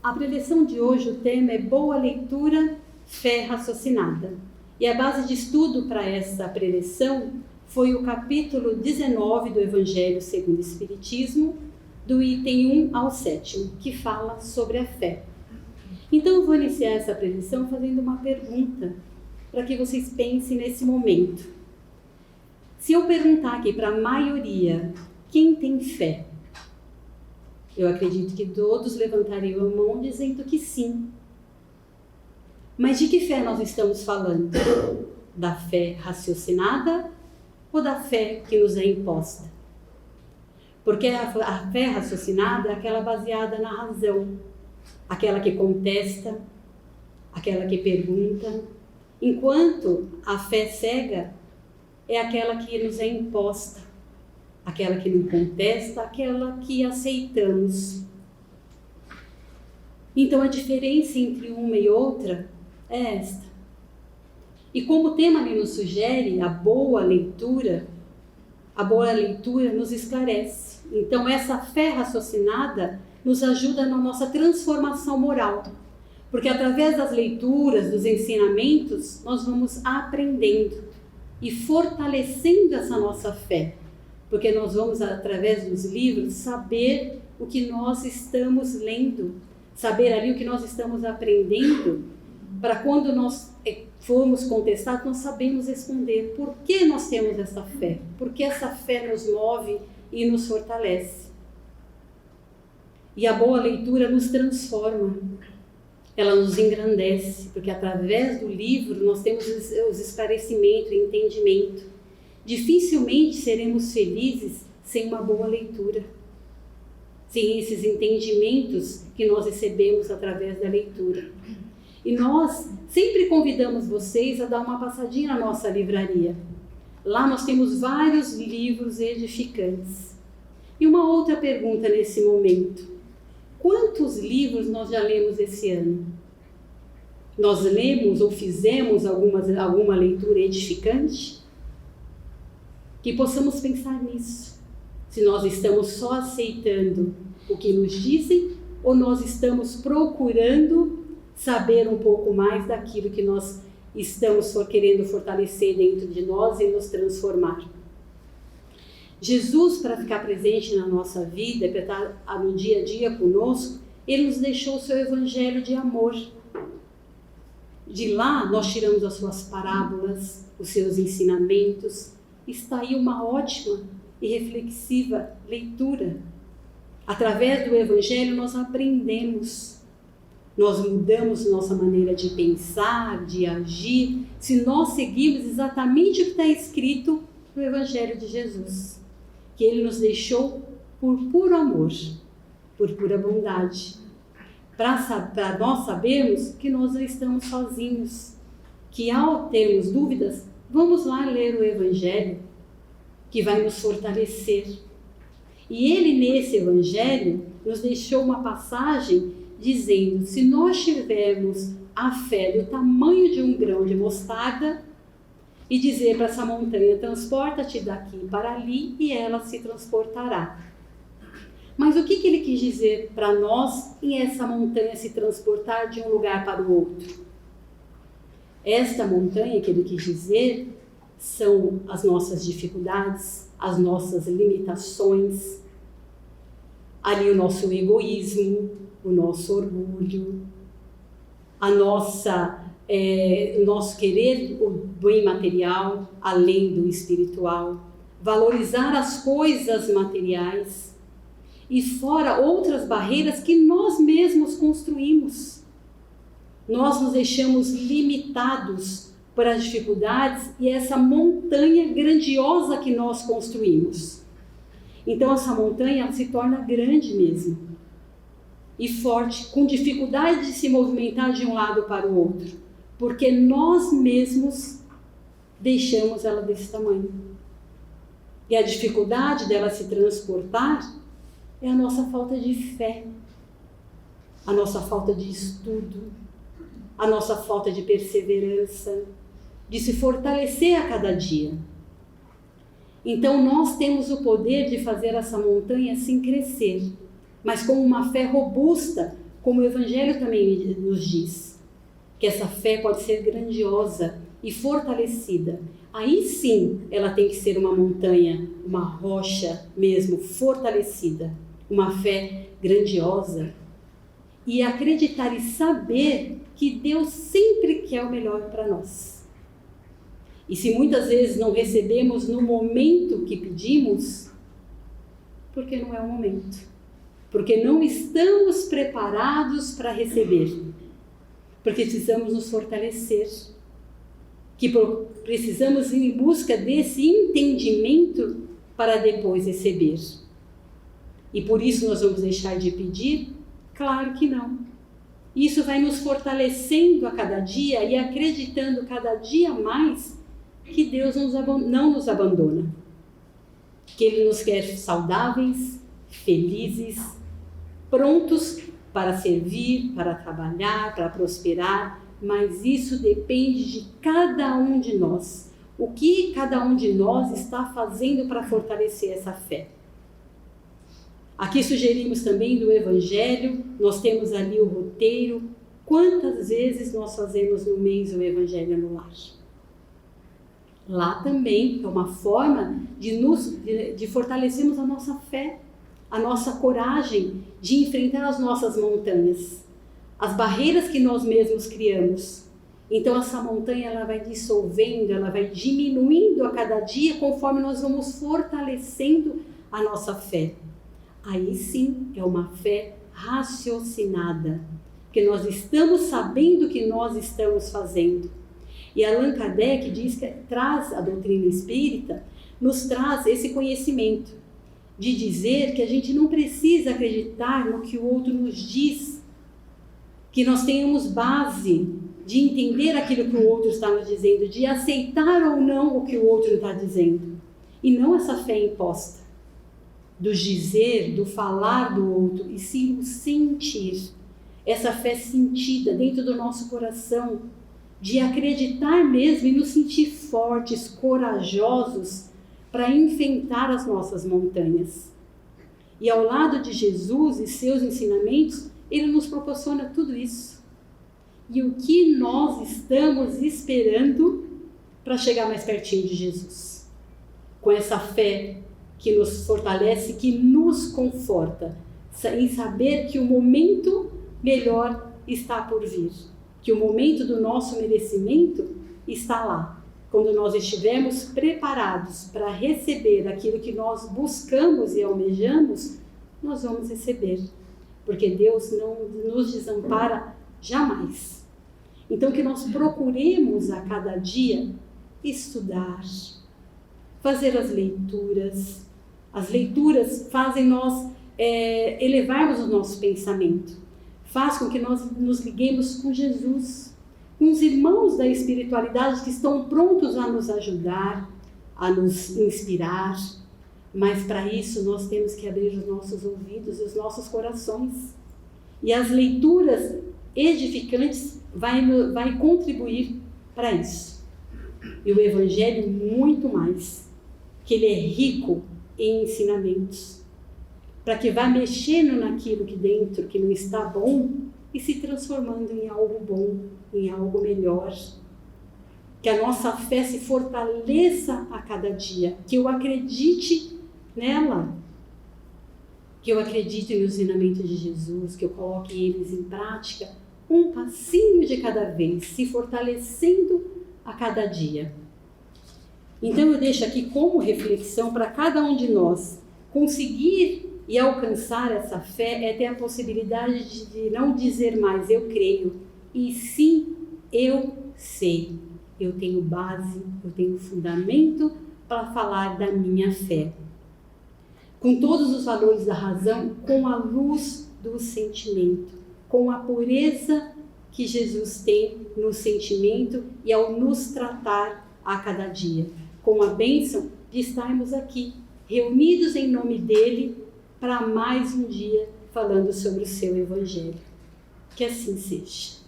A preleção de hoje, o tema é Boa Leitura, Fé Raciocinada. E a base de estudo para essa preleção foi o capítulo 19 do Evangelho segundo o Espiritismo, do item 1 ao 7, que fala sobre a fé. Então eu vou iniciar essa preleção fazendo uma pergunta para que vocês pensem nesse momento. Se eu perguntar aqui para a maioria, quem tem fé? Eu acredito que todos levantariam a mão dizendo que sim. Mas de que fé nós estamos falando? Da fé raciocinada ou da fé que nos é imposta? Porque a fé raciocinada é aquela baseada na razão, aquela que contesta, aquela que pergunta, enquanto a fé cega é aquela que nos é imposta, aquela que não contesta, aquela que aceitamos. Então a diferença entre uma e outra é esta. E como o tema ali nos sugere, a boa leitura nos esclarece. Então essa fé raciocinada nos ajuda na nossa transformação moral. Porque através das leituras, dos ensinamentos, nós vamos aprendendo e fortalecendo essa nossa fé. Porque nós vamos, através dos livros, saber o que nós estamos lendo, saber ali o que nós estamos aprendendo, para quando nós formos contestados, nós sabemos responder por que nós temos essa fé, porque essa fé nos move e nos fortalece. E a boa leitura nos transforma, ela nos engrandece, porque através do livro nós temos os esclarecimentos e entendimento. Dificilmente seremos felizes sem uma boa leitura, sem esses entendimentos que nós recebemos através da leitura. E nós sempre convidamos vocês a dar uma passadinha na nossa livraria. Lá nós temos vários livros edificantes. E uma outra pergunta nesse momento: quantos livros nós já lemos esse ano? Nós lemos ou fizemos alguma leitura edificante? Que possamos pensar nisso. Se nós estamos só aceitando o que nos dizem ou nós estamos procurando saber um pouco mais daquilo que nós estamos querendo fortalecer dentro de nós e nos transformar. Jesus, para ficar presente na nossa vida, para estar no dia a dia conosco, Ele nos deixou o seu evangelho de amor. De lá nós tiramos as suas parábolas, os seus ensinamentos. Está aí uma ótima e reflexiva leitura. Através do Evangelho nós aprendemos, nós mudamos nossa maneira de pensar, de agir, se nós seguirmos exatamente o que está escrito no Evangelho de Jesus, que Ele nos deixou por puro amor, por pura bondade, para nós sabermos que nós não estamos sozinhos, que ao termos dúvidas, vamos lá ler o Evangelho, que vai nos fortalecer. E ele, nesse Evangelho, nos deixou uma passagem dizendo: se nós tivermos a fé do tamanho de um grão de mostarda, e dizer para essa montanha: transporta-te daqui para ali, e ela se transportará. Mas o que ele quis dizer para nós em essa montanha se transportar de um lugar para o outro? Esta montanha que ele quis dizer são as nossas dificuldades, as nossas limitações, ali o nosso egoísmo, o nosso orgulho, o nosso querer o bem material, além do espiritual, valorizar as coisas materiais e fora outras barreiras que nós mesmos construímos. Nós nos deixamos limitados por as dificuldades e essa montanha grandiosa que nós construímos. Então essa montanha se torna grande mesmo e forte, com dificuldade de se movimentar de um lado para o outro, porque nós mesmos deixamos ela desse tamanho. E a dificuldade dela se transportar é a nossa falta de fé, a nossa falta de estudo, a nossa falta de perseverança, de se fortalecer a cada dia. Então nós temos o poder de fazer essa montanha assim crescer, mas com uma fé robusta, como o Evangelho também nos diz, que essa fé pode ser grandiosa e fortalecida. Aí sim, ela tem que ser uma montanha, uma rocha mesmo, fortalecida. Uma fé grandiosa. E acreditar e saber que Deus sempre quer o melhor para nós. E se muitas vezes não recebemos no momento que pedimos, porque não é o momento. Porque não estamos preparados para receber. Porque precisamos nos fortalecer. Que precisamos ir em busca desse entendimento para depois receber. E por isso nós vamos deixar de pedir? Claro que não. Isso vai nos fortalecendo a cada dia e acreditando cada dia mais que Deus não nos abandona. Que Ele nos quer saudáveis, felizes, prontos para servir, para trabalhar, para prosperar, mas isso depende de cada um de nós. O que cada um de nós está fazendo para fortalecer essa fé? Aqui sugerimos também do Evangelho, nós temos ali o roteiro. Quantas vezes nós fazemos no mês o Evangelho no lar? Lá também é uma forma de fortalecermos a nossa fé, a nossa coragem de enfrentar as nossas montanhas, as barreiras que nós mesmos criamos. Então essa montanha ela vai dissolvendo, ela vai diminuindo a cada dia conforme nós vamos fortalecendo a nossa fé. Aí sim é uma fé raciocinada, que nós estamos sabendo o que nós estamos fazendo. E Allan Kardec diz que traz a doutrina espírita, nos traz esse conhecimento de dizer que a gente não precisa acreditar no que o outro nos diz, que nós tenhamos base de entender aquilo que o outro está nos dizendo, de aceitar ou não o que o outro está dizendo, e não essa fé imposta, do dizer, do falar do outro, e sim o sentir, essa fé sentida dentro do nosso coração, de acreditar mesmo e nos sentir fortes, corajosos para enfrentar as nossas montanhas. E ao lado de Jesus e seus ensinamentos, Ele nos proporciona tudo isso. E o que nós estamos esperando para chegar mais pertinho de Jesus? Com essa fé que nos fortalece, que nos conforta, em saber que o momento melhor está por vir. Que o momento do nosso merecimento está lá. Quando nós estivermos preparados para receber aquilo que nós buscamos e almejamos, nós vamos receber. Porque Deus não nos desampara jamais. Então que nós procuremos a cada dia estudar, fazer as leituras. As leituras fazem nós elevarmos o nosso pensamento. Faz com que nós nos liguemos com Jesus, com os irmãos da espiritualidade que estão prontos a nos ajudar, a nos inspirar. Mas para isso nós temos que abrir os nossos ouvidos e os nossos corações. E as leituras edificantes vai contribuir para isso. E o Evangelho muito mais, que ele é rico em ensinamentos, para que vá mexendo naquilo que dentro que não está bom e se transformando em algo bom, em algo melhor. Que a nossa fé se fortaleça a cada dia, que eu acredite nela, que eu acredite no ensinamento de Jesus, que eu coloque eles em prática, um passinho de cada vez, se fortalecendo a cada dia. Então eu deixo aqui como reflexão para cada um de nós conseguir e alcançar essa fé é ter a possibilidade de não dizer mais eu creio, e sim eu sei. Eu tenho base, eu tenho fundamento para falar da minha fé. Com todos os valores da razão, com a luz do sentimento, com a pureza que Jesus tem no sentimento e ao nos tratar a cada dia. Com a bênção de estarmos aqui, reunidos em nome dele, para mais um dia falando sobre o seu Evangelho. Que assim seja.